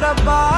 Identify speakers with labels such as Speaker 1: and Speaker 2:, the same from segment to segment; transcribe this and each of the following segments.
Speaker 1: रब्बा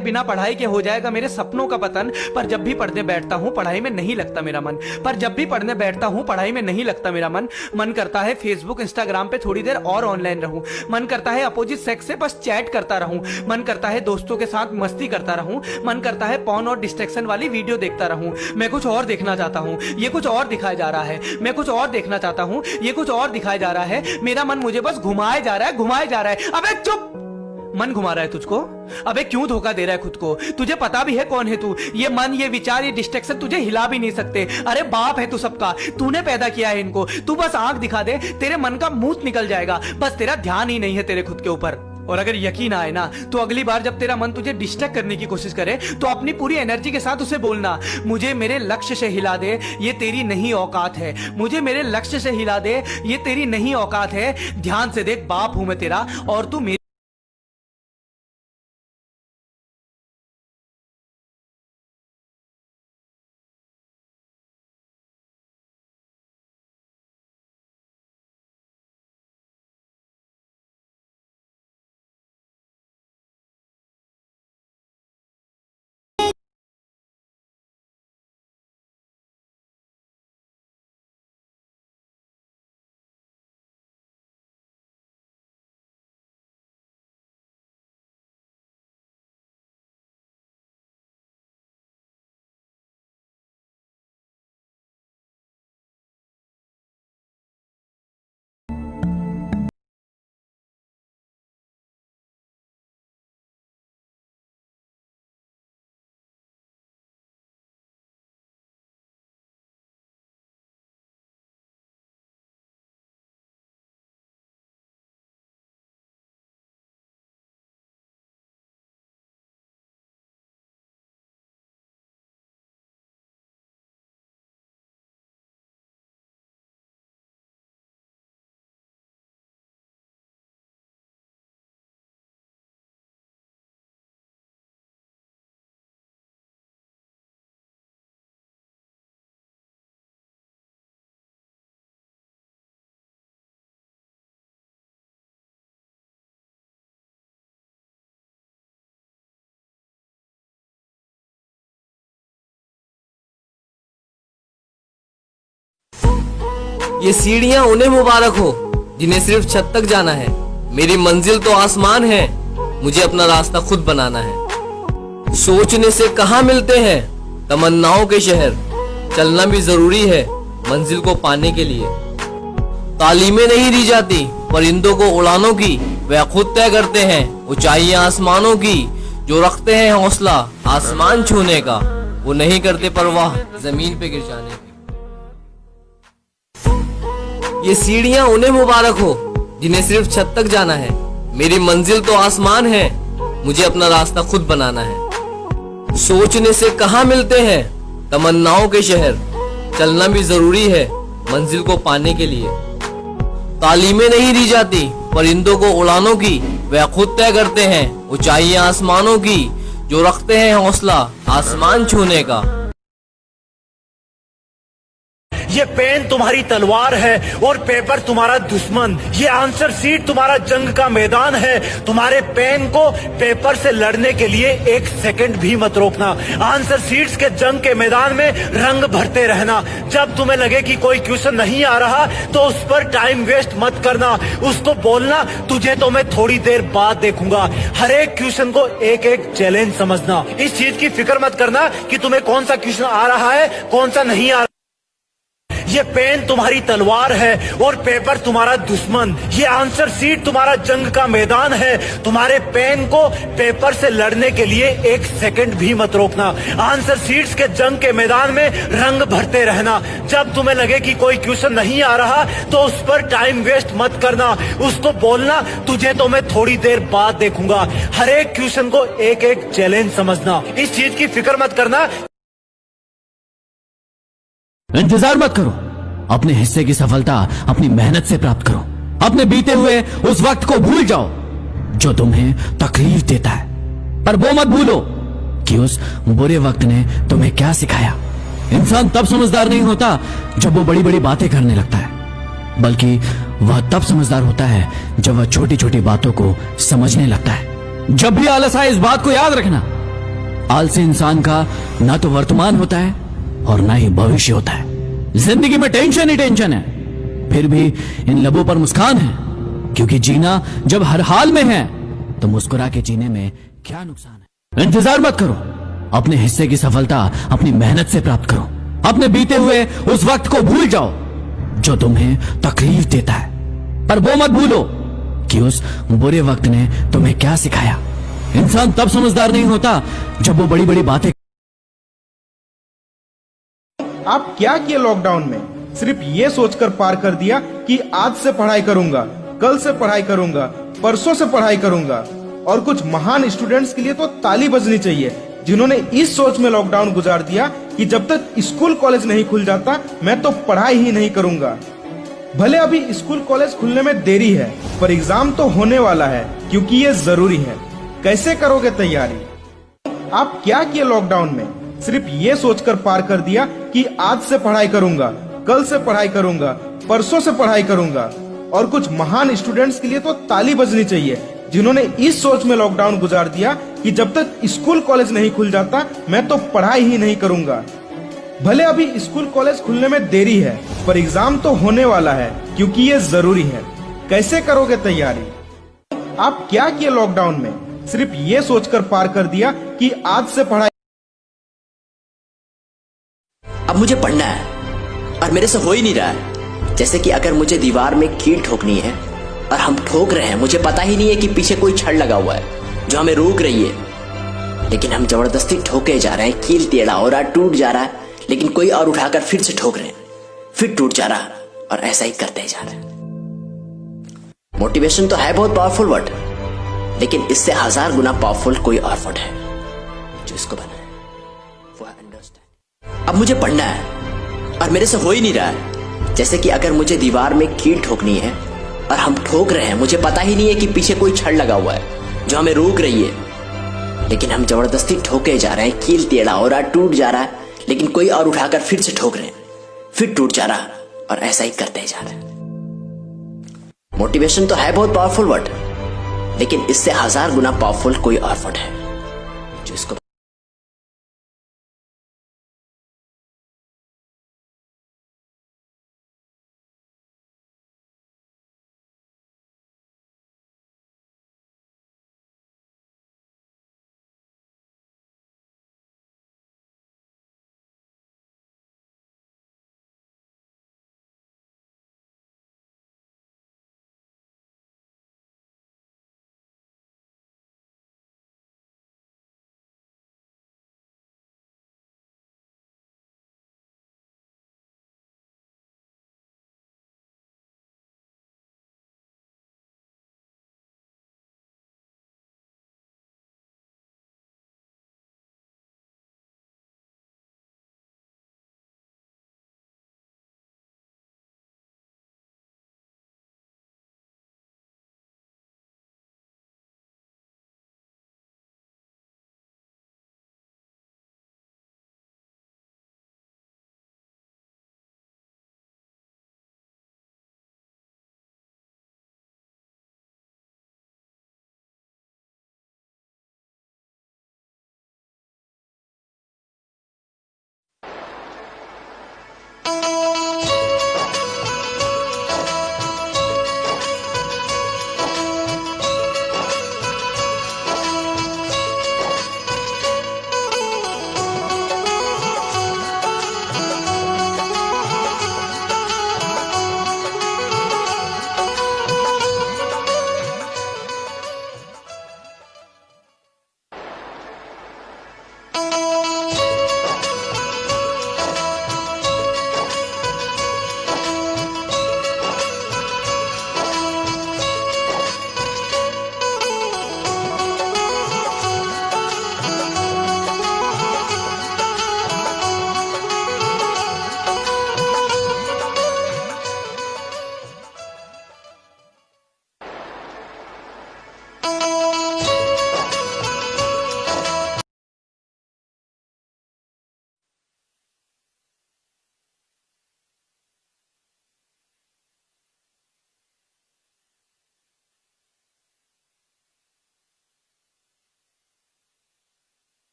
Speaker 1: बिना पढ़ाई के हो जाएगा मेरे सपनों का पतन, पर जब भी पढ़ने बैठता हूँ पढ़ाई में नहीं लगता मेरा मन, पर जब भी पढ़ने बैठता हूँ पढ़ाई में नहीं लगता मेरा मन। मन करता है फेसबुक इंस्टाग्राम पे थोड़ी देर और ऑनलाइन रहूं, मन करता है अपोजिट सेक्स से बस चैट करता रहूं, मन करता है दोस्तों के साथ मस्ती करता रहूं, मन करता है पॉर्न और डिस्ट्रैक्शन वाली वीडियो देखता रहूं। मैं कुछ और देखना चाहता हूं, ये कुछ और दिखाया जा रहा है, मैं कुछ और देखना चाहता हूं, ये कुछ और दिखाया जा रहा है। मेरा मन मुझे बस घुमाए जा रहा है, घुमाए जा रहा है। अबे चुप, मन घुमा रहा है तुझको? अबे क्यों धोखा दे रहा है खुद को? तुझे पता भी है कौन है तू? ये मन, ये विचार, ये डिस्ट्रैक्शन तुझे हिला भी नहीं सकते। अरे बाप है तू सबका, तूने पैदा किया है इनको। तू बस आंख दिखा दे, तेरे मन का मूत निकल जाएगा। बस तेरा ध्यान ही नहीं है तेरे खुद के ऊपर। और अगर यकीन आए ना तो अगली बार जब तेरा मन तुझे डिस्ट्रैक्ट करने की कोशिश करे तो अपनी पूरी एनर्जी के साथ उसे बोलना, मुझे मेरे लक्ष्य से हिला दे, ये तेरी नहीं औकात है। मुझे मेरे लक्ष्य से हिला दे, ये तेरी नहीं औकात है। ध्यान से देख, बाप हूं मैं तेरा और तू मेरी।
Speaker 2: ये सीढ़ियां उन्हें मुबारक हो जिन्हें सिर्फ छत तक जाना है। मेरी मंजिल तो आसमान है, मुझे अपना रास्ता खुद बनाना है। सोचने से कहाँ मिलते हैं तमन्नाओं के शहर, चलना भी जरूरी है मंजिल को पाने के लिए। तालीमें नहीं दी जाती परिंदों को उड़ानों की, वह खुद तय करते हैं ऊंचाइयां आसमानों की। जो रखते हैं हौसला आसमान छूने का, वो नहीं करते परवाह जमीन पे गिर जाने की। ये सीढ़ियां उन्हें मुबारक हो जिन्हें सिर्फ छत तक जाना है। मेरी मंजिल तो आसमान है, मुझे अपना रास्ता खुद बनाना है। सोचने से कहाँ मिलते हैं तमन्नाओं के शहर, चलना भी जरूरी है मंजिल को पाने के लिए। तालीमें नहीं दी जाती परिंदों को उड़ानों की, वह खुद तय करते हैं ऊंचाइयां आसमानों की। जो रखते हैं हौसला आसमान छूने का।
Speaker 3: ये पेन तुम्हारी तलवार है और पेपर तुम्हारा दुश्मन। ये आंसर शीट तुम्हारा जंग का मैदान है। तुम्हारे पेन को पेपर से लड़ने के लिए एक सेकंड भी मत रोकना। आंसर शीट्स के जंग के मैदान में रंग भरते रहना। जब तुम्हें लगे कि कोई क्वेश्चन नहीं आ रहा तो उस पर टाइम वेस्ट मत करना। उसको बोलना, तुझे तो मैं थोड़ी देर बाद देखूंगा। हर एक क्वेश्चन को एक एक चैलेंज समझना। इस चीज की फिक्र मत करना कि तुम्हें कौन सा क्वेश्चन आ रहा है कौन सा नहीं आ रहा। ये पेन तुम्हारी तलवार है और पेपर तुम्हारा दुश्मन। ये आंसर शीट तुम्हारा जंग का मैदान है। तुम्हारे पेन को पेपर से लड़ने के लिए एक सेकंड भी मत रोकना। आंसर शीट्स के जंग के मैदान में रंग भरते रहना। जब तुम्हें लगे कि कोई क्वेश्चन नहीं आ रहा तो उस पर टाइम वेस्ट मत करना। उसको बोलना, तुझे तो मैं थोड़ी देर बाद देखूंगा। हर एक क्वेश्चन को एक एक चैलेंज समझना। इस चीज की फिक्र मत करना।
Speaker 4: इंतजार मत करो, अपने हिस्से की सफलता अपनी मेहनत से प्राप्त करो। अपने बीते हुए उस वक्त को भूल जाओ जो तुम्हें तकलीफ देता है, पर वो मत भूलो कि उस बुरे वक्त ने तुम्हें क्या सिखाया। इंसान तब समझदार नहीं होता जब वो बड़ी बड़ी बातें करने लगता है, बल्कि वह तब समझदार होता है जब वह छोटी छोटी बातों को समझने लगता है। जब भी आलस आए इस बात को याद रखना, आलसी इंसान का ना तो वर्तमान होता है और ना ही भविष्य होता है। जिंदगी में टेंशन ही टेंशन है, फिर भी इन लबों पर मुस्कान है, क्योंकि जीना जब हर हाल में है तो मुस्कुरा के जीने में क्या नुकसान है। इंतजार मत करो, अपने हिस्से की सफलता अपनी मेहनत से प्राप्त करो। अपने बीते हुए उस वक्त को भूल जाओ जो तुम्हें तकलीफ देता है, पर वो मत भूलो कि उस बुरे वक्त ने तुम्हें क्या सिखाया। इंसान तब समझदार नहीं होता जब वो बड़ी बड़ी बातें।
Speaker 5: आप क्या किए लॉकडाउन में? सिर्फ ये सोचकर पार कर दिया कि आज से पढ़ाई करूंगा, कल से पढ़ाई करूंगा, परसों से पढ़ाई करूंगा। और कुछ महान स्टूडेंट्स के लिए तो ताली बजनी चाहिए जिन्होंने इस सोच में लॉकडाउन गुजार दिया कि जब तक स्कूल कॉलेज नहीं खुल जाता मैं तो पढ़ाई ही नहीं करूंगा। भले अभी स्कूल कॉलेज खुलने में देरी है, पर एग्जाम तो होने वाला है क्योंकि ये जरूरी है। कैसे करोगे तैयारी? आप क्या किए लॉकडाउन में? सिर्फ ये सोचकर पार कर दिया कि आज से पढ़ाई करूंगा, कल से पढ़ाई करूंगा, परसों से पढ़ाई करूंगा। और कुछ महान स्टूडेंट्स के लिए तो ताली बजनी चाहिए जिन्होंने इस सोच में लॉकडाउन गुजार दिया कि जब तक स्कूल कॉलेज नहीं खुल जाता मैं तो पढ़ाई ही नहीं करूंगा। भले अभी स्कूल कॉलेज खुलने में देरी है, पर एग्जाम तो होने वाला है क्योंकि ये जरूरी है। कैसे करोगे तैयारी? आप क्या किए लॉकडाउन में? सिर्फ ये सोचकर पार कर दिया कि आज से पढ़ाई।
Speaker 6: अब मुझे पढ़ना है और मेरे से हो ही नहीं रहा है। जैसे कि अगर मुझे दीवार में कील ठोकनी है और हम ठोक रहे हैं, मुझे पता ही नहीं है कि पीछे कोई छड़ लगा हुआ है जो हमें रोक रही है, लेकिन हम जबरदस्ती ठोके जा रहे हैं। कील टेढ़ा हो रहा है, टूट जा रहा है, लेकिन कोई और उठाकर फिर से ठोक रहे हैं, फिर टूट जा रहा है, और ऐसा ही करते जा रहे हैं। मोटिवेशन तो है बहुत पावरफुल वर्ड, लेकिन इससे 1000 गुना पावरफुल कोई और वर्ड है जो इसको बनाया, वो है अंडरस्टैंड। अब मुझे पढ़ना है और मेरे से हो ही नहीं रहा है। जैसे कि अगर मुझे दीवार में कील ठोकनी है और हम ठोक रहे हैं, मुझे पता ही नहीं है कि पीछे कोई छड़ लगा हुआ है जो हमें रोक रही है, लेकिन हम जबरदस्ती ठोके जा रहे हैं। कील टेढ़ा हो रहा है, टूट जा रहा है, लेकिन कोई और उठाकर फिर से ठोक रहे हैं, फिर टूट जा रहा है, और ऐसा ही करते जा रहे हैं। मोटिवेशन तो है बहुत पावरफुल वर्ड, लेकिन इससे 1000 गुना पावरफुल कोई और वर्ड है जो इसको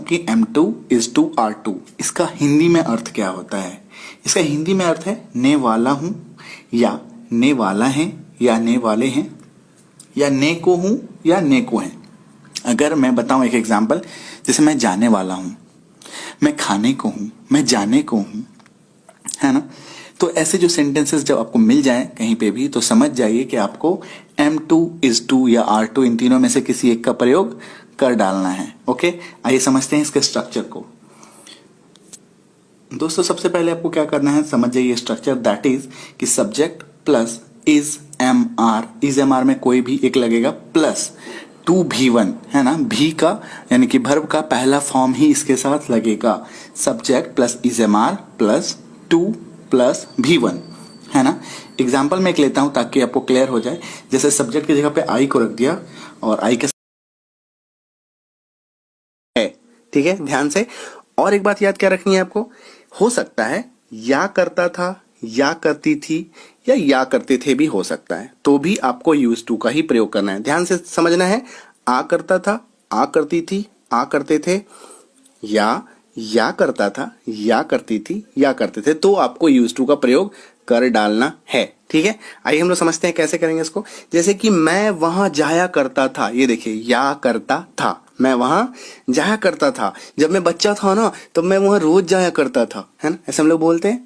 Speaker 7: कि M2:R2 इसका हिंदी में अर्थ क्या होता है? इसका हिंदी में अर्थ है ने वाला हूं, या ने वाला है, या ने वाले हैं, या ने को हूं, या ने को हैं। अगर मैं बताऊं एक एग्जांपल, जैसे मैं जाने वाला हूं, मैं खाने को हूं, मैं जाने को हूं, है ना। तो ऐसे जो सेंटेंसेस जब आपको मिल जाए कहीं पे भी, तो समझ जाइए कि आपको M2:2 या R2 इन तीनों में से किसी एक का प्रयोग कर डालना है। ओके, आइए समझते हैं इसके स्ट्रक्चर को। दोस्तों सबसे पहले आपको क्या करना है, समझ जाइए स्ट्रक्चर, दैट इज कि subject plus is M R में कोई भी एक लगेगा, प्लस टू भी1, है ना। भी का यानी कि वर्ब का पहला फॉर्म ही इसके साथ लगेगा, subject plus is M R plus two plus भी1, है ना। एग्जाम्पल में एक लेता हूं ताकि आपको क्लियर हो जाए। जैसे सब्जेक्ट की जगह पे आई को रख दिया और आई के है, ठीक है, ध्यान से। और एक बात याद क्या रखनी है आपको, हो सकता है या करता था, या करती थी, या करते थे भी हो सकता है, तो भी आपको यूज टू का ही प्रयोग करना है। ध्यान से समझना है, आ करता था, आ करती थी, आ करते थे, या करता था, या करती थी, या करते थे, तो आपको यूज टू का प्रयोग कर डालना है। ठीक है, आइए हम लोग समझते हैं कैसे करेंगे इसको। जैसे कि मैं वहां जाया करता था, ये देखिए या करता था, मैं वहां जाया करता था। जब मैं बच्चा था ना, तब मैं वहां रोज जाया करता था, है ना, ऐसे हम लोग बोलते हैं।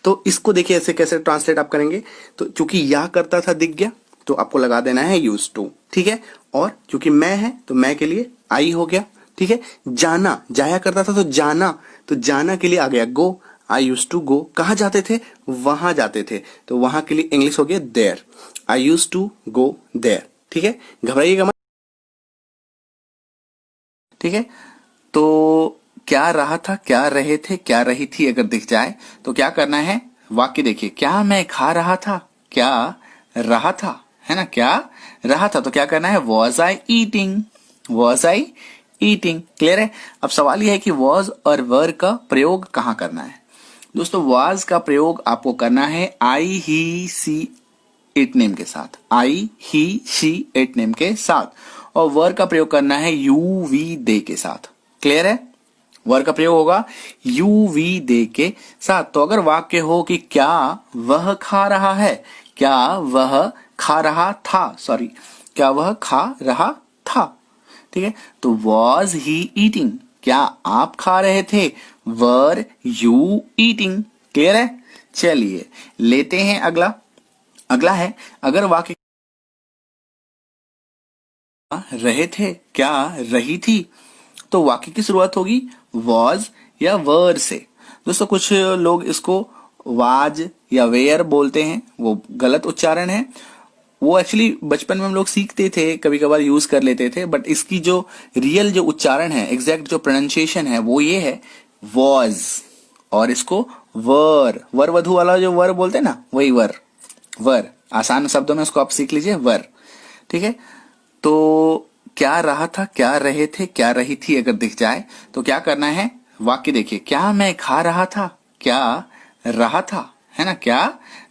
Speaker 7: तो इसको देखिए ऐसे कैसे ट्रांसलेट आप करेंगे। तो चूंकि या करता था दिख गया, तो आपको लगा देना है यूज टू, ठीक है। और क्योंकि मैं है तो मैं के लिए आई हो गया, ठीक है। जाना, जाया करता था तो जाना के लिए आ गया गो, आई यूज टू गो। कहाँ जाते थे, वहां जाते थे, तो वहां के लिए इंग्लिश हो गया there, I use to go there, ठीक है। घबराइएगा मत, ठीक है। तो क्या रहा था, क्या रहे थे, क्या रही थी अगर दिख जाए तो क्या करना है, वाक्य देखिए, क्या मैं खा रहा था, क्या रहा था, है ना, क्या रहा था, तो क्या करना है, was I eating, was I eating. Clear है। अब सवाल यह है कि वॉज और वर का प्रयोग कहां करना है। दोस्तों वॉज का प्रयोग आपको करना है आई ही सी इट नेम के साथ, आई ही शी इट नेम के साथ, और वर का प्रयोग करना है यू वी दे के साथ। क्लियर है, वर का प्रयोग होगा यू वी दे के साथ। तो अगर वाक्य हो कि क्या वह खा रहा है, क्या वह खा रहा था, सॉरी, क्या वह खा रहा था, ठीक है। तो वॉज ही ईटिंग, क्या आप खा रहे थे, वर यू ईटिंग। क्लियर है। चलिए लेते हैं अगला। अगला है, अगर वाक्य रहे थे, क्या रही थी, तो वाक्य की शुरुआत होगी वॉज या वर से। दोस्तों कुछ लोग इसको वाज या वेयर बोलते हैं, वो गलत उच्चारण है। वो एक्चुअली बचपन में हम लोग सीखते थे, कभी कभार यूज कर लेते थे, बट इसकी जो रियल जो उच्चारण है, एग्जैक्ट जो प्रोनाउंसिएशन है, वो ये है वॉज, और इसको वर, वर वधु वाला जो वर बोलते हैं ना, वही वर, वर आसान शब्दों में उसको आप सीख लीजिए, वर, ठीक है। तो क्या रहा था, क्या रहे थे, क्या रही थी अगर दिख जाए तो क्या करना है, वाक्य देखिए, क्या मैं खा रहा था, क्या रहा था, है ना, क्या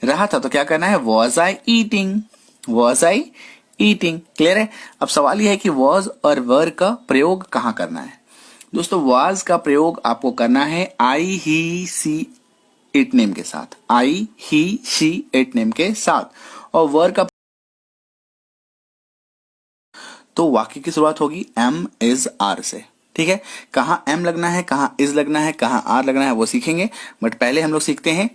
Speaker 7: रहा था, तो क्या करना है, was I eating, was I eating. Clear है। अब सवाल यह है कि वॉज और वर का प्रयोग कहां करना है। दोस्तों वॉज का प्रयोग आपको करना है आई ही सी इट नेम के साथ, आई ही शी इट नेम के साथ, और वर का तो वाक्य की शुरुआत होगी एम इज आर से, ठीक है। कहां एम लगना है, कहां इज लगना है, कहां आर लगना है वो सीखेंगे, बट पहले हम लोग सीखते हैं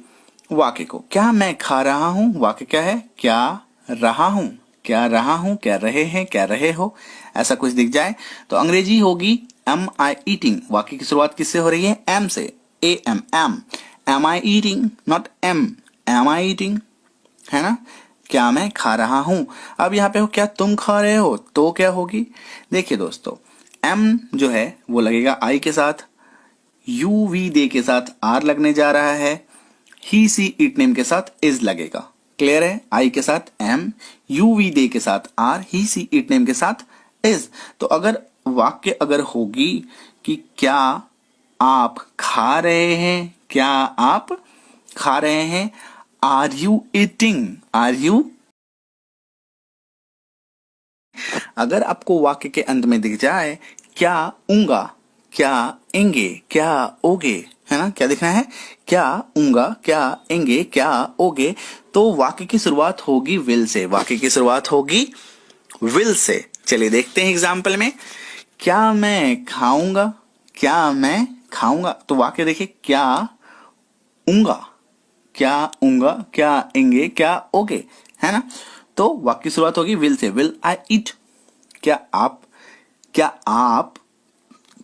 Speaker 7: वाक्य को। क्या मैं खा रहा हूं, वाक्य क्या है, क्या रहा हूं, क्या रहा हूं, क्या रहे हैं, क्या रहे हो, ऐसा कुछ दिख जाए तो अंग्रेजी होगी एम आई ईटिंग। वाक्य की शुरुआत किससे हो रही है, एम से, A M, am I eating, not am I eating, है ना। क्या मैं खा रहा हूं। अब यहाँ पे हो क्या तुम खा रहे हो, तो क्या होगी, देखिए दोस्तों एम जो है वो लगेगा आई के साथ, यू वी दे के साथ आर लगने जा रहा है, ही सी इट नेम के साथ इज लगेगा। क्लियर है। आई के साथ एम, यू वी दे के साथ are, he she it name के साथ इज। तो अगर वाक्य अगर होगी कि क्या आप खा रहे हैं, क्या आप खा रहे हैं, are you eating, are you. अगर आपको वाक्य के अंत में दिख जाए क्या ऊंगा, क्या एंगे, क्या ओगे, है ना? क्या दिखना है? क्या ऊंगा, क्या एंगे, क्या ओगे। तो वाक्य की शुरुआत होगी विल से, वाक्य की शुरुआत होगी विल से। चलिए देखते हैं एग्जाम्पल में। क्या मैं खाऊंगा, क्या मैं खाऊंगा। तो वाक्य देखिए, क्या ऊंगा, क्या ऊंगा, क्या एंगे, क्या ओगे, है ना? तो वाक्य की शुरुआत होगी विल से, विल आई ईट। क्या आप, क्या आप,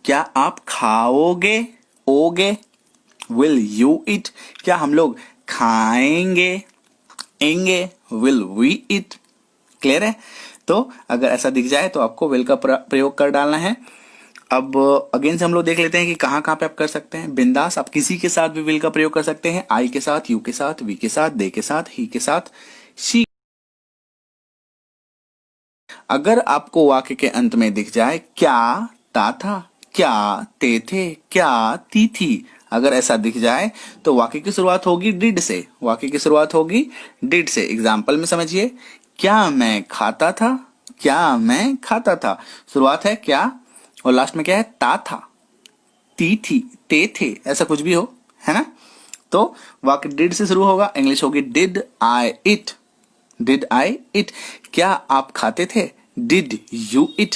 Speaker 7: क्या आप खाओगे, ओगे, विल यू ईट। क्या हम लोग खाएंगे, एंगे, विल वी ईट। क्लियर है? तो अगर ऐसा दिख जाए तो आपको विल का प्रयोग कर डालना है। अब अगेन से हम लोग देख लेते हैं कि कहां कहां पे आप कर सकते हैं। बिंदास आप किसी के साथ भी विल का प्रयोग कर सकते हैं, आई के साथ, यू के साथ, वी के साथ, दे के साथ, ही के साथ, शी। अगर आपको वाक्य के अंत में दिख जाए क्या ता था, क्या ते थे, क्या ती थी, अगर ऐसा दिख जाए तो वाक्य की शुरुआत होगी डिड से, वाक्य की शुरुआत होगी डिड से। एग्जाम्पल में समझिए, क्या मैं खाता था, क्या मैं खाता था। शुरुआत है क्या और लास्ट में क्या है? ता था, ती थी, ते थे, ऐसा कुछ भी हो, है ना? तो वाक्य डिड से शुरू होगा, इंग्लिश होगी did I it, did I it. क्या आप खाते थे, डिड यू इट।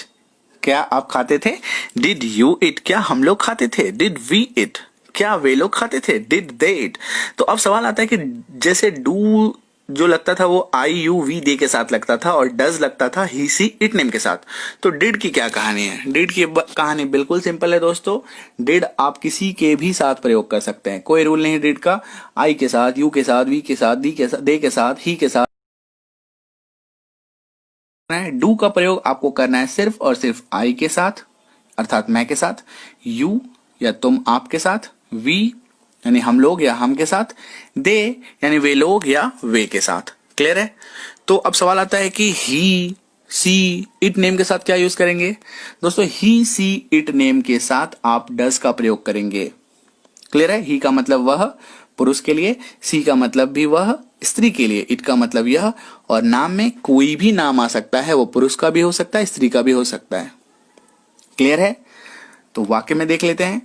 Speaker 7: क्या आप खाते थे, डिड यू इट। क्या हम लोग खाते थे, डिड वी इट। क्या वे लोग खाते थे, डिड दे इट। तो अब सवाल आता है कि जैसे डू जो लगता था वो आई यू वी दे के साथ लगता था और डज लगता था ही सी इट नेम के साथ, तो डिड की क्या कहानी है? डिड की कहानी बिल्कुल सिंपल है दोस्तों। डिड आप किसी के भी साथ प्रयोग कर सकते हैं, कोई रूल नहीं डिड का। आई के साथ, यू के साथ, वी के साथ, दी के साथ, दे के साथ, ही के साथ। डू का प्रयोग आपको करना है सिर्फ और सिर्फ आई के साथ अर्थात मैं के साथ, यू या तुम आपके साथ, वी यानी हम लोग या हम के साथ, दे यानी वे लोग या वे के साथ। क्लियर है? तो अब सवाल आता है कि ही सी इट नेम के साथ क्या यूज करेंगे दोस्तों? ही सी इट नेम के साथ आप डज का प्रयोग करेंगे। क्लियर है? ही का मतलब वह पुरुष के लिए, सी का मतलब भी वह स्त्री के लिए, इट का मतलब यह, और नाम में कोई भी नाम आ सकता है, वो पुरुष का भी हो सकता है, स्त्री का भी हो सकता है। क्लियर है? तो वाक्य में देख लेते हैं।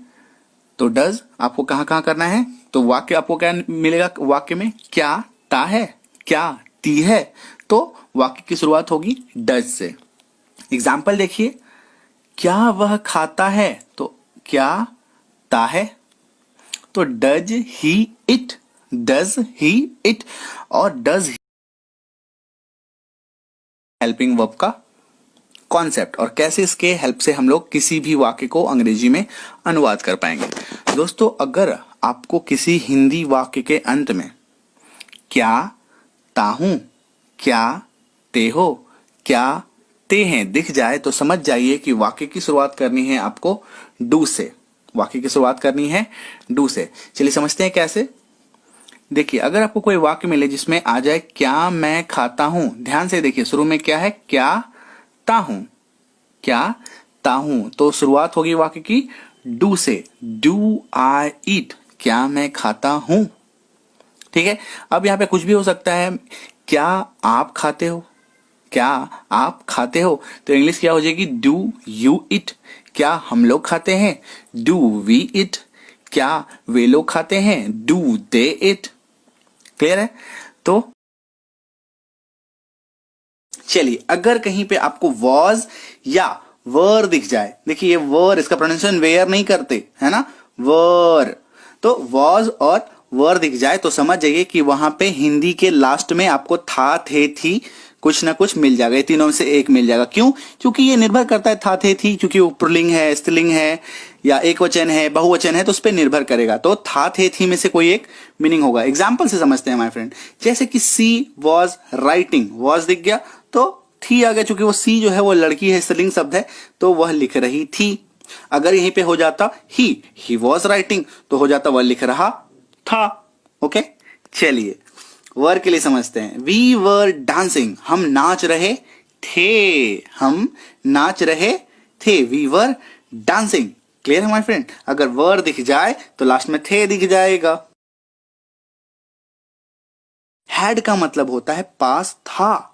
Speaker 7: तो डज आपको कहां कहां करना है? तो वाक्य आपको क्या मिलेगा? वाक्य में क्या ता है, क्या ती है, तो वाक्य की शुरुआत होगी डज से। एग्जाम्पल देखिए, क्या वह खाता है, तो क्या ता है, तो does he it, does he it, और डज हेल्पिंग वर्ब का कॉन्सेप्ट और कैसे इसके हेल्प से हम लोग किसी भी वाक्य को अंग्रेजी में अनुवाद कर पाएंगे। दोस्तों अगर आपको किसी हिंदी वाक्य के अंत में क्या ताहूं, क्या ते हो, क्या ते हैं दिख जाए तो समझ जाइए कि वाक्य की शुरुआत करनी है आपको डू से, वाक्य की शुरुआत करनी है डू से। चलिए समझते हैं कैसे। देखिए अगर आपको कोई वाक्य मिले जिसमें आ जाए क्या मैं खाता हूं, ध्यान से देखिए शुरू में क्या है, क्या ताहूं, क्या ताहूं, तो शुरुआत होगी वाक्य की डू से, डू आई ईट, क्या मैं खाता हूं। ठीक है? अब यहां पे कुछ भी हो सकता है, क्या आप खाते हो, क्या आप खाते हो, तो इंग्लिश क्या हो जाएगी, डू यू इट। क्या हम लोग खाते हैं, डू वी इट। क्या वे लोग खाते हैं, डू दे इट। क्लियर है? तो चलिए अगर कहीं पे आपको वॉज या वर दिख जाए, देखिए ये वर, इसका प्रोनाउंसिएशन वेयर नहीं करते, है ना, वर, तो वॉज और वर दिख जाए तो समझ जाइए कि वहां पे हिंदी के लास्ट में आपको था, थे, थी कुछ ना कुछ मिल जाएगा, तीनों में से एक मिल जाएगा। क्यों? क्योंकि ये निर्भर करता है था, थे, थी, क्योंकि वो पुल्लिंग है, स्त्रीलिंग है, या एक वचन है, बहुवचन है, तो उस पर निर्भर करेगा। तो था, थे, थी में से कोई एक मीनिंग होगा। एग्जाम्पल से समझते हैं माय फ्रेंड, जैसे कि सी वॉज राइटिंग, वॉज दिख गया तो थी आ गया, चूंकि वो सी जो है वो लड़की है, स्त्रीलिंग शब्द है, तो वह लिख रही थी। अगर यहीं पे हो जाता ही वॉज राइटिंग, तो हो जाता वह लिख रहा था। ओके, चलिए वर के लिए समझते हैं। वी वर डांसिंग, हम नाच रहे थे, हम नाच रहे थे, वी वर डांसिंग। क्लियर है माय फ्रेंड? अगर वर दिख जाए तो लास्ट में थे दिख जाएगा। हैड का मतलब होता है पास था,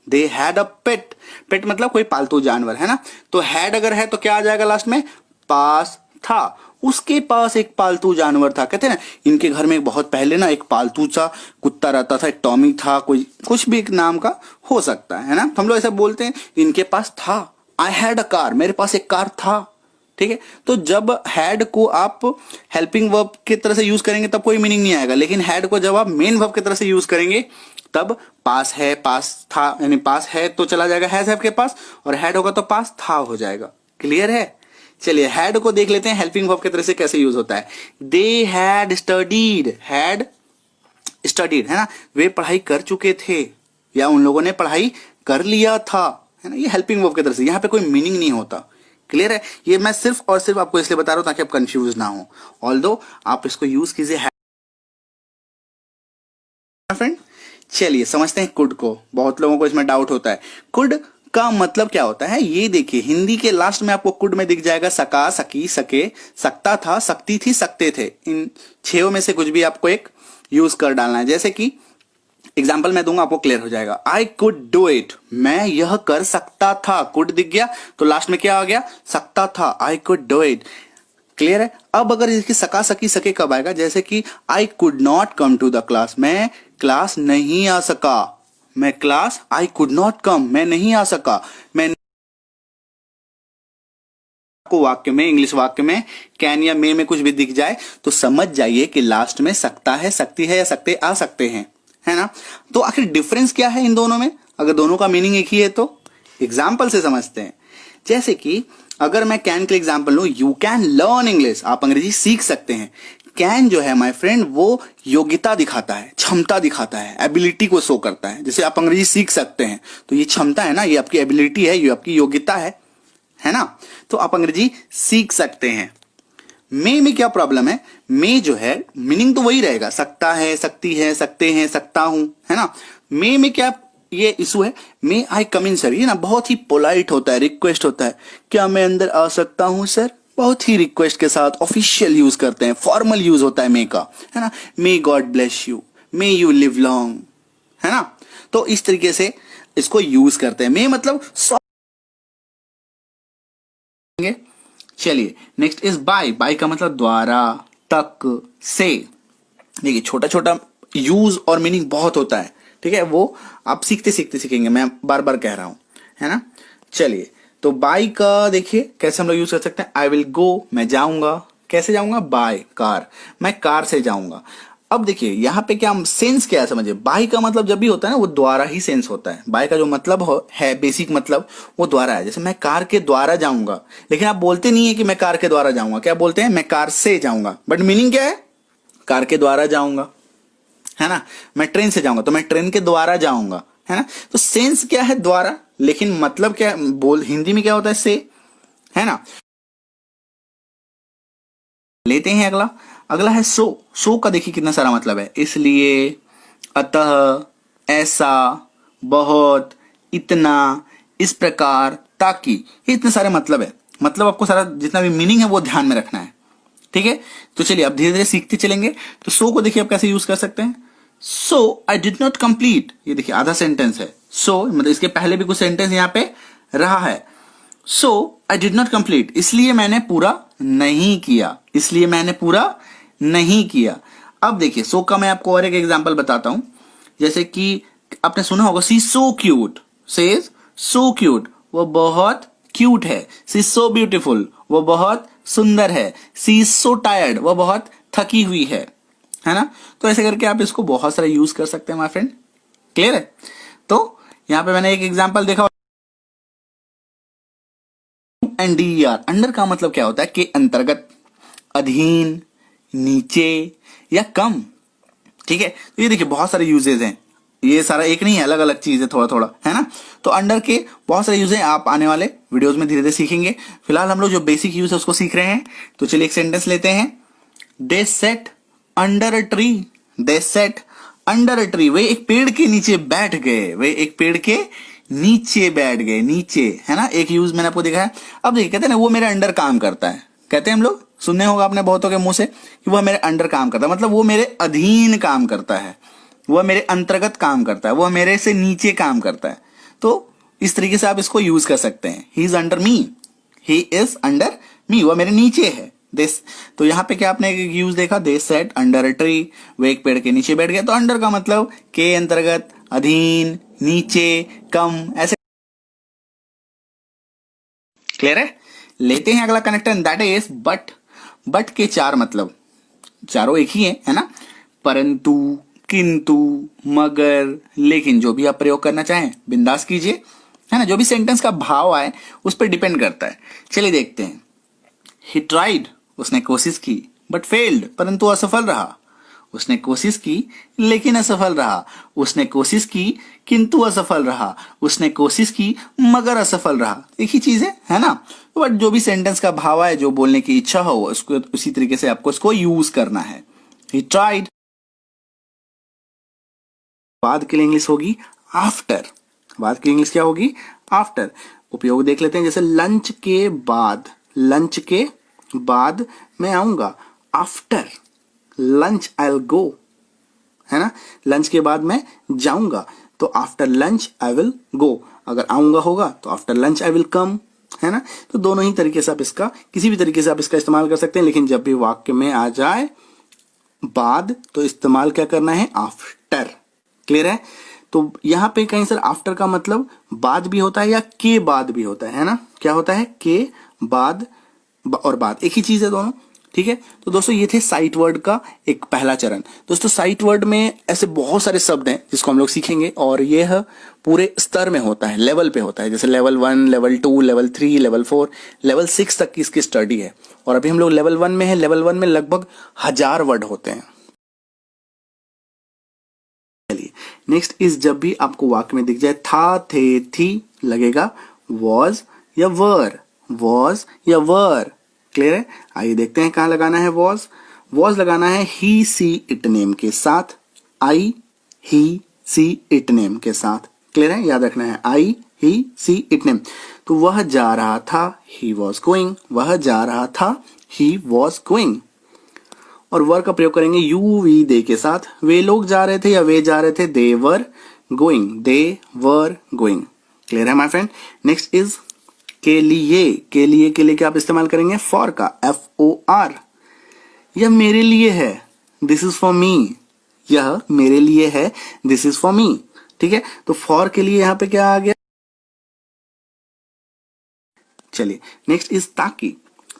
Speaker 7: दे हैड अ पेट, पेट मतलब कोई पालतू जानवर, है ना, तो हैड अगर है तो क्या आ जाएगा लास्ट में, पास था, उसके पास एक पालतू जानवर था। कहते हैं ना, इनके घर में बहुत पहले ना एक पालतू सा कुत्ता रहता था, एक टॉमी था, कोई कुछ भी एक नाम का हो सकता है ना, तो हम लोग ऐसा बोलते हैं इनके पास था। आई हैड अ कार, मेरे पास एक कार था। ठीक है, तो जब हैड को आप हेल्पिंग वर्ब की तरह से यूज करेंगे तब कोई मीनिंग नहीं आएगा, लेकिन हैड को जब आप मेन वर्ब की तरह से यूज करेंगे तब पास है, पास था, यानी पास है तो चला जाएगा हैज हैव के पास, और हैड होगा तो पास था हो जाएगा। क्लियर है? चलिए हैड को देख लेते हैं हेल्पिंग वर्ब की तरह से कैसे यूज होता है। They had studied, had studied है ना, वे पढ़ाई कर चुके थे या उन लोगों ने पढ़ाई कर लिया था, है ना, ये हेल्पिंग वर्ब की तरह से, यहां पे कोई मीनिंग नहीं होता। क्लियर है? ये मैं सिर्फ और सिर्फ आपको इसलिए बता रहा हूं ताकि आप कंफ्यूज ना हो, ऑल्दो आप इसको यूज कीजिए फ्रेंड। चलिए समझते हैं कुड को, बहुत लोगों को इसमें डाउट होता है। कुड का मतलब क्या होता है ये देखिए, हिंदी के लास्ट में आपको कुड में दिख जाएगा सका, सकी, सके, सकता था, सकती थी, सकते थे। इन 6 में से कुछ भी आपको एक यूज कर डालना है। जैसे कि एग्जाम्पल मैं दूंगा, आपको क्लियर हो जाएगा। आई कुड डू इट, मैं यह कर सकता था, कुड दिख गया तो लास्ट में क्या आ गया, सकता था, I could do it. Clear है? अब अगर इसकी सका, सकी, सके कब आएगा, जैसे कि I could not come to the class, मैं क्लास नहीं आ सका, मैं class, I could not come, मैं नहीं आ सका, मैं को वाक्य में, इंग्लिश वाक्य में कैन या मे में कुछ भी दिख जाए तो समझ जाइए कि लास्ट में सकता है, सकती है या सकते आ सकते हैं, है ना। तो आखिर डिफरेंस क्या है इन दोनों में, अगर दोनों का मीनिंग एक ही है तो एग्जाम्पल से समझते हैं। जैसे कि अगर मैं कैन के एग्जाम्पल लूं, यू कैन लर्न इंग्लिश, आप अंग्रेजी सीख सकते हैं। कैन जो है माय फ्रेंड वो योग्यता दिखाता है, क्षमता दिखाता है, एबिलिटी को शो करता है। जैसे आप अंग्रेजी सीख सकते हैं तो ये क्षमता है ना, ये आपकी एबिलिटी है, ये आपकी योग्यता है ना, तो आप अंग्रेजी सीख सकते हैं। मे में क्या प्रॉब्लम है, मे जो है मीनिंग तो वही रहेगा, सकता है, सकती है, सकते हैं, सकता हूं, है ना। मे में क्या ये इशू है, मे आई कम इन सर, ये ना बहुत ही पोलाइट होता है, रिक्वेस्ट होता है, क्या मैं अंदर आ सकता हूं सर, बहुत ही रिक्वेस्ट के साथ ऑफिशियल यूज करते हैं, फॉर्मल यूज होता है मे का, है ना। May God bless you, may you live long, है ना। तो इस तरीके से इसको यूज करते हैं। मे मतलब चलिए नेक्स्ट इज बाय, बाय का मतलब द्वारा, तक, से। देखिए छोटा छोटा यूज और मीनिंग बहुत होता है, ठीक है, वो आप सीखते सीखते सीखेंगे, मैं बार बार कह रहा हूं, है ना। चलिए तो बाय का देखिए कैसे हम लोग यूज कर सकते हैं। आई विल गो, मैं जाऊंगा, कैसे जाऊंगा, बाय कार, मैं कार से जाऊंगा। अब देखिए यहाँ पे क्या सेंस क्या है समझिए, बाय का मतलब जब भी होता है ना वो द्वारा ही सेंस होता है। बाय का जो मतलब है बेसिक मतलब वो द्वारा है। जैसे मैं कार के द्वारा जाऊंगा, लेकिन आप बोलते नहीं है कि मैं कार के द्वारा जाऊंगा, क्या बोलते हैं, मैं कार से जाऊंगा, बट मीनिंग क्या है, कार के द्वारा जाऊंगा, है ना। मैं ट्रेन से जाऊंगा तो मैं ट्रेन के द्वारा जाऊंगा, है ना। तो सेंस क्या है, द्वारा, लेकिन मतलब क्या बोल हिंदी में क्या होता है, से, है ना। लेते हैं अगला, अगला है सो। सो का देखिए कितना सारा मतलब है, इसलिए, अतः, ऐसा, बहुत, इतना, इस प्रकार, ताकि, ये इतने सारे मतलब है। मतलब आपको सारा जितना भी मीनिंग है वो ध्यान में रखना है, ठीक है। तो चलिए अब धीरे धीरे सीखते चलेंगे। तो सो को देखिए आप कैसे यूज कर सकते हैं। सो आई डिड नॉट कंप्लीट, ये देखिए आधा सेंटेंस है। सो मतलब इसके पहले भी कुछ सेंटेंस यहां पे रहा है। सो आई डिड नॉट कंप्लीट, इसलिए मैंने पूरा नहीं किया, इसलिए मैंने पूरा नहीं किया। अब देखिए सो का मैं आपको और एक एग्जांपल बताता हूं। जैसे कि आपने सुना होगा see so cute, says so cute, वो बहुत क्यूट है। सी सो ब्यूटीफुल, वो बहुत सुंदर है। सी सो टायर्ड, वो बहुत थकी हुई है ना। तो ऐसे करके आप इसको बहुत सारा यूज कर सकते हैं माय फ्रेंड। क्लियर है? तो यहां पे मैंने एक एग्जांपल देखा, एनडीआर, अंडर का मतलब क्या होता है, के अंतर्गत, अधीन, नीचे या कम, ठीक है। तो ये देखिए बहुत सारे यूजेज हैं, ये सारा एक नहीं है, अलग अलग चीज है, थोड़ा थोड़ा, है ना। तो अंडर के बहुत सारे यूज हैं, आप आने वाले वीडियोस में धीरे धीरे सीखेंगे। फिलहाल हम लोग जो बेसिक यूज है उसको सीख रहे हैं। तो चलिए एक सेंटेंस लेते हैं। They sat under a tree, they sat under a tree, वे एक पेड़ के नीचे बैठ गए, वे एक पेड़ के नीचे बैठ गए, नीचे, है ना। एक यूज मैंने आपको दिखाया। अब देखिए कहते हैं ना वो मेरे अंडर काम करता है, कहते हैं हम लोग, सुनने होगा आपने बहुतों के मुंह से कि वह मेरे अंडर काम करता है, मतलब वो मेरे अधीन काम करता है, वह मेरे अंतर्गत काम करता है, वह मेरे से नीचे काम करता है। तो इस तरीके से आप इसको यूज कर सकते हैं। He is under me, he is under मी, वह मेरे नीचे है, दिस। तो यहाँ पे क्या आपने एक यूज देखा, दे सेट अंडर अ ट्री, वो एक पेड़ के नीचे बैठ गया। तो अंडर का मतलब के अंतर्गत, अधीन, नीचे, कम, ऐसे। क्लियर है? लेते हैं अगला connector, that is but. But के चार मतलब, चारों एक ही है ना? परंतु, किंतु, मगर, लेकिन, जो भी आप प्रयोग करना चाहें बिंदास कीजिए, है ना? जो भी सेंटेंस का भाव आए उस पर डिपेंड करता है। चलिए देखते हैं। ही ट्राइड, उसने कोशिश की, बट फेल्ड, परंतु असफल रहा। उसने कोशिश की लेकिन असफल रहा। उसने कोशिश की किंतु असफल रहा। उसने कोशिश की मगर असफल रहा। एक ही चीज है ना? बट जो भी सेंटेंस का भाव आए, जो बोलने की इच्छा हो, उसको उसी तरीके से आपको इसको यूज करना है। He tried. बाद के लिए इंग्लिश होगी आफ्टर। बाद की इंग्लिश क्या होगी? आफ्टर। उपयोग देख लेते हैं, जैसे लंच के बाद, लंच के बाद मैं आऊंगा, after lunch I will go, है ना? लंच के बाद मैं जाऊंगा, तो after lunch I will go. अगर आऊंगा होगा तो after lunch I will come, है ना? तो दोनों ही तरीके से आप इसका, किसी भी तरीके से आप इसका इस्तेमाल कर सकते हैं, लेकिन जब भी वाक्य में आ जाए बाद, तो इस्तेमाल क्या करना है? आफ्टर। क्लियर है? तो यहां पे कहीं सर आफ्टर का मतलब बाद भी होता है या के बाद भी होता है ना? क्या होता है? के बाद और बाद एक ही चीज है दोनों। ठीक है? तो दोस्तों ये थे साइट वर्ड का एक पहला चरण। दोस्तों साइट वर्ड में ऐसे बहुत सारे शब्द हैं जिसको हम लोग सीखेंगे, और यह पूरे स्तर में होता है, लेवल पे होता है। जैसे level 1, level 2, level 3, level 4, level 6 तक की इसकी स्टडी है। और अभी हम लोग लेवल 1 में है। लेवल 1 में लगभग 1000 वर्ड होते हैं। चलिए नेक्स्ट इज, जब भी आपको वाक्य में दिख जाए था, थे, थी, लगेगा वॉज या वर, वॉज या वर। क्लियर है? आइए देखते हैं कहां लगाना है वॉज। वॉज लगाना है ही, सी, इट नेम के साथ। आई, ही, सी, इट नेम के साथ। क्लियर है? याद रखना है आई, ही, सी, इट नेम। तो वह जा रहा था, ही वॉज गोइंग। वह जा रहा था, ही वॉज गोइंग। और वर का प्रयोग करेंगे यू, वी, दे के साथ। वे लोग जा रहे थे या वे जा रहे थे, they were going, they were going. Clear है माय फ्रेंड? नेक्स्ट इज के लिए। के लिए क्या आप इस्तेमाल करेंगे? फॉर का, FOR। यह मेरे लिए है, दिस इज फॉर मी। यह मेरे लिए है, दिस इज फॉर मी। ठीक है? तो फॉर के लिए यहां पे क्या आ गया? चलिए नेक्स्ट इज ताकि।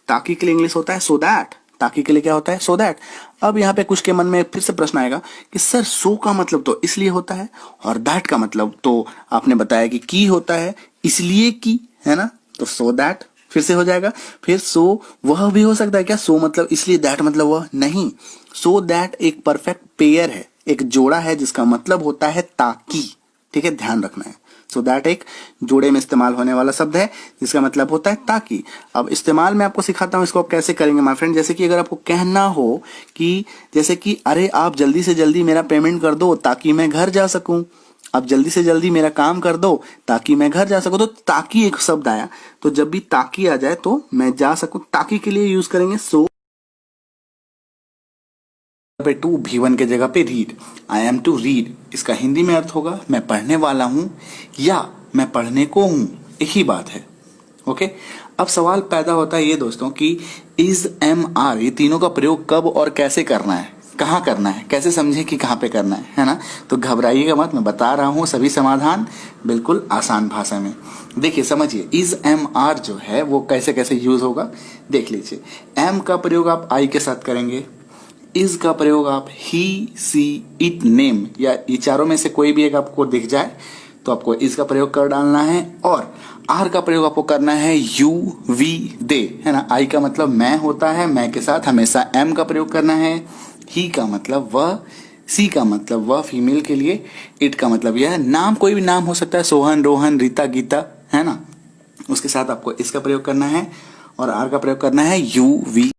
Speaker 7: ताकि के लिए इंग्लिश होता है सो दैट। ताकि के लिए क्या होता है? So that. अब यहाँ पे कुछ के मन में फिर से प्रश्न आएगा कि सर सो का मतलब तो इसलिए होता है, और दैट का मतलब तो आपने बताया कि की होता है, इसलिए की, है ना? तो सो दैट फिर से हो जाएगा। फिर सो वह भी हो सकता है क्या? सो मतलब इसलिए, दैट मतलब वह नहीं। सो दैट एक परफेक्ट पेयर है, एक जोड़ा है जिसका मतलब होता है ताकि। ठीक है? ध्यान रखना है। सो दैट एक जोड़े में इस्तेमाल होने वाला शब्द है जिसका मतलब होता है ताकि। अब इस्तेमाल मैं आपको सिखाता हूं, इसको आप कैसे करेंगे माय फ्रेंड। जैसे कि अगर आपको कहना हो कि जैसे कि अरे आप जल्दी से जल्दी मेरा पेमेंट कर दो ताकि मैं घर जा सकूं, आप जल्दी से जल्दी मेरा काम कर दो ताकि मैं घर जा सकूं। तो ताकि एक शब्द आया, तो जब भी ताकि आ जाए तो मैं जा सकूं, ताकि के लिए यूज करेंगे सो। पे टू, V1 के जगह पे read. I am to read, इसका हिंदी में अर्थ होगा मैं पढ़ने वाला हूं या मैं पढ़ने को हूं, एक ही बात है। ओके? अब सवाल पैदा होता है ये दोस्तों कि इज, एम, आर, ये तीनों का प्रयोग कब और कैसे करना है, कहाँ करना है, कैसे समझे कि कहाँ पे करना है ना? तो घबराइएगा मत, मैं बता रहा हूं सभी समाधान बिल्कुल आसान भाषा में। देखिए समझिए, इज, एम, आर जो है वो कैसे कैसे यूज होगा देख लीजिए। एम का प्रयोग आप आई के साथ करेंगे, इज का प्रयोग आप ही, सी, इट, नेम, या ये चारों में से कोई भी एक आपको दिख जाए तो आपको इज का प्रयोग कर डालना है, और आर का प्रयोग आपको करना है यू, वी, दे, है ना? आई का मतलब मैं होता है, मैं के साथ हमेशा एम का प्रयोग करना है। ही का मतलब वह, सी का मतलब वह फीमेल के लिए, इट का मतलब यह नाम, कोई भी नाम हो सकता है, सोहन, रोहन, रीता, गीता, है ना? उसके साथ आपको इसका प्रयोग करना है, और आर का प्रयोग करना है यू, वी।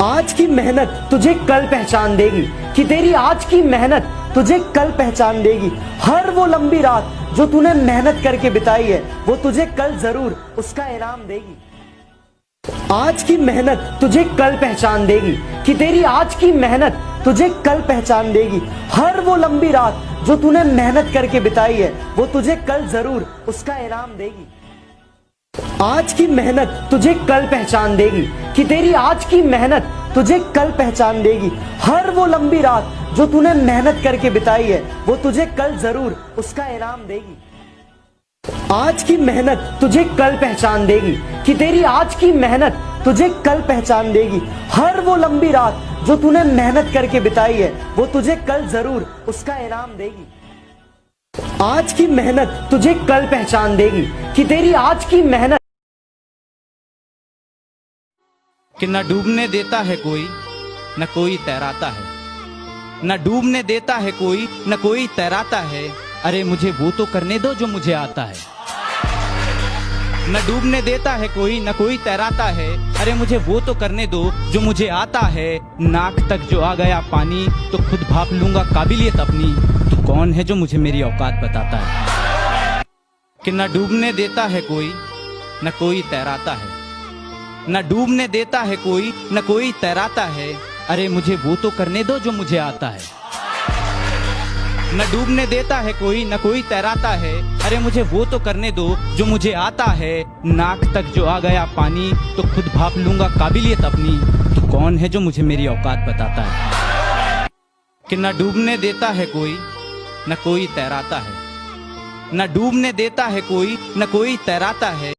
Speaker 8: आज की मेहनत तुझे कल पहचान देगी, कि तेरी आज की मेहनत तुझे कल पहचान देगी। हर वो लंबी रात जो तूने मेहनत करके बिताई है, वो तुझे कल जरूर उसका इनाम देगी। आज की मेहनत तुझे कल पहचान देगी, कि तेरी आज की मेहनत तुझे कल पहचान देगी। हर वो लंबी रात जो तूने मेहनत करके बिताई है, वो तुझे कल जरूर उसका इनाम देगी। आज की मेहनत तुझे कल पहचान देगी, कि तेरी आज की मेहनत तुझे कल पहचान देगी। हर वो लंबी रात जो तूने मेहनत करके बिताई है, वो तुझे कल जरूर उसका इनाम देगी। आज की मेहनत तुझे कल पहचान देगी, कि तेरी आज की मेहनत तुझे कल पहचान देगी। हर वो लंबी रात जो तूने मेहनत करके बिताई है, वो तुझे कल जरूर उसका इनाम देगी। आज की मेहनत तुझे कल पहचान देगी, कि तेरी आज की मेहनत।
Speaker 9: कि न डूबने देता है कोई, न कोई तैराता है। न डूबने देता है कोई, न कोई तैराता है। अरे मुझे वो तो करने दो जो मुझे आता है। न डूबने देता है कोई, न कोई तैराता है। अरे मुझे वो तो करने दो जो मुझे आता है। नाक तक जो आ गया पानी, तो खुद भाप लूंगा काबिलियत अपनी। तू कौन है जो मुझे मेरी औकात बताता है। कि न डूबने देता है कोई, न कोई तैराता है। न डूबने देता है कोई, न कोई तैराता है। अरे मुझे वो तो करने दो जो मुझे आता है। न डूबने देता है कोई, न कोई तैराता है। अरे मुझे वो तो करने दो जो मुझे आता है। नाक तक जो आ गया पानी, तो खुद भाप लूंगा काबिलियत अपनी। तू कौन है जो मुझे मेरी औकात बताता है। कि न डूबने देता है कोई, न कोई तैराता है। न डूबने देता है कोई, न कोई तैराता है।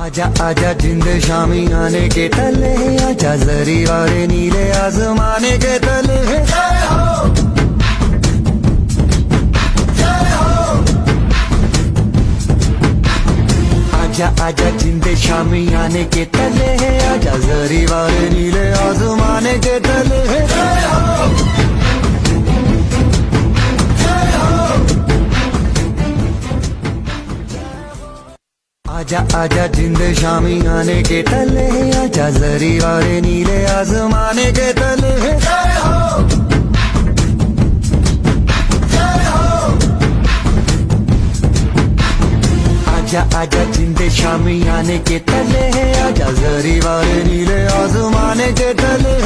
Speaker 10: आजा आजा जिंद शामी आने के तले, आजा जरी वाले नीले आसमाने के तले। आजा आजा जिंद शामी आने के तले, आजा जरी वाले नीले आसमाने के तले। आजा आजा जिंद शामी आने के तले, आजा जरी वाले नीले आसमाने के तले। आजा आजा जिंद शामी आने के तले, आजा जरी वाले नीले आसमाने के तले।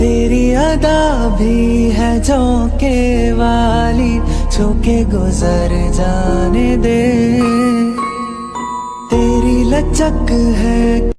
Speaker 10: तेरी अदा भी है झोंके वाली, झोंके गुजर जाने दे। तेरी लचक है